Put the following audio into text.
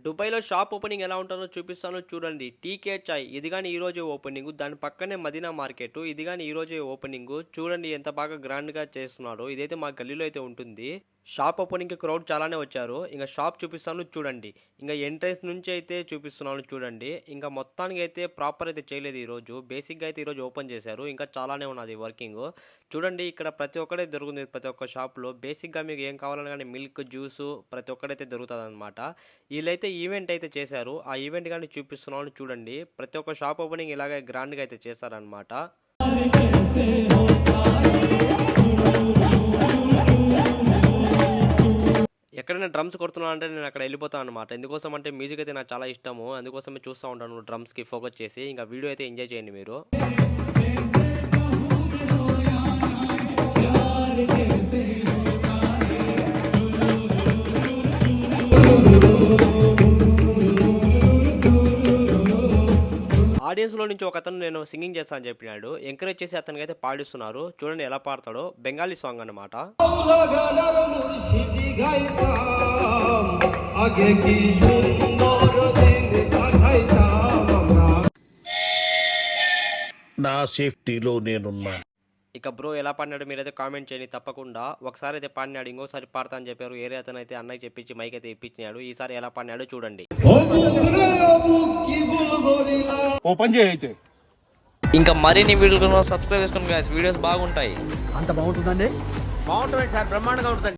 దుబాయ్‌లో shop opening ఎలా ఉంటుందో చూపిస్తాను చూడండి. టీకే చాయ్ ఇది గాని ఈ రోజే ఓపెనింగ్. దాని పక్కనే మదీనా మార్కెట్ ఇది గాని ఈ రోజే ఓపెనింగ్. చూడండి ఎంత బాగా గ్రాండ్‌గా చేస్తున్నారో. ఇదైతే మా గల్లీలో అయితే ఉంటుంది. షాప్ ఓపెనింగ్‌కి క్రౌడ్ చాలానే వచ్చారు. ఇంక షాప్ చూపిస్తాను చూడండి. ఇంక ఎంట్రన్స్ నుంచి అయితే చూపిస్తున్నాను చూడండి. ఇంకా మొత్తానికి అయితే ప్రాపర్ అయితే చేయలేదు ఈరోజు. బేసిక్‌గా అయితే ఈరోజు ఓపెన్ చేశారు. ఇంకా చాలానే ఉన్నది వర్కింగ్. చూడండి ఇక్కడ ప్రతి ఒక్కటే దొరుకుతుంది ప్రతి ఒక్క షాప్‌లో. బేసిక్‌గా మీకు ఏం కావాలన్నా గానీ మిల్క్, జ్యూసు ప్రతి ఒక్కటైతే దొరుకుతదనమాట. వీళ్ళైతే ఈవెంట్ అయితే చేశారు. ఆ ఈవెంట్ గాని చూపిస్తున్నాను చూడండి. ప్రతి ఒక్క షాప్ ఓపెనింగ్ ఇలాగే గ్రాండ్‌గా అయితే చేశారనమాట. ఎక్కడైనా డ్రమ్స్ కొడుతున్నా అంటే నేను అక్కడ వెళ్ళిపోతాను అనమాట. ఎందుకోసం అంటే మ్యూజిక్ అయితే నాకు చాలా ఇష్టము. అందుకోసమే చూస్తూ ఉంటాను డ్రమ్స్‌కి ఫోకస్ చేసి. ఇంకా వీడియో అయితే ఎంజాయ్ చేయండి మీరు. ఆడియన్స్‌లో నుంచి ఒకతను నేను సింగింగ్ చేస్తా అని చెప్పినాడు. ఎంకరేజ్ చేసి అతనికైతే పాడిస్తున్నారు. చూడండి ఎలా పాడతాడో. బెంగాలీ సాంగ్ అన్నమాట. నా సేఫ్టీలో నేనున్నాను. ఇక బ్రో ఎలా పాడినాడో మీరైతే కామెంట్ చేయండి తప్పకుండా. ఒకసారి అయితే పాడినాడు, ఇంకోసారి పాడతా అని చెప్పారు. ఏరే అతను అయితే అన్నయ్య చెప్పించి మైక్ అయితే ఇప్పించినాడు. ఈసారి ఎలా పాడినాడో చూడండి. ఓపెన్ చేయి అయితే. ఇంకా మరిన్ని వీడియోలు సబ్స్క్రైబ్ చేసుకోండి గాయ్స్. వీడియోస్ బాగుంటాయి. అంత బాగుంటుందండి. బాగుంటుంది సార్, బ్రహ్మాండంగా ఉంటుంది.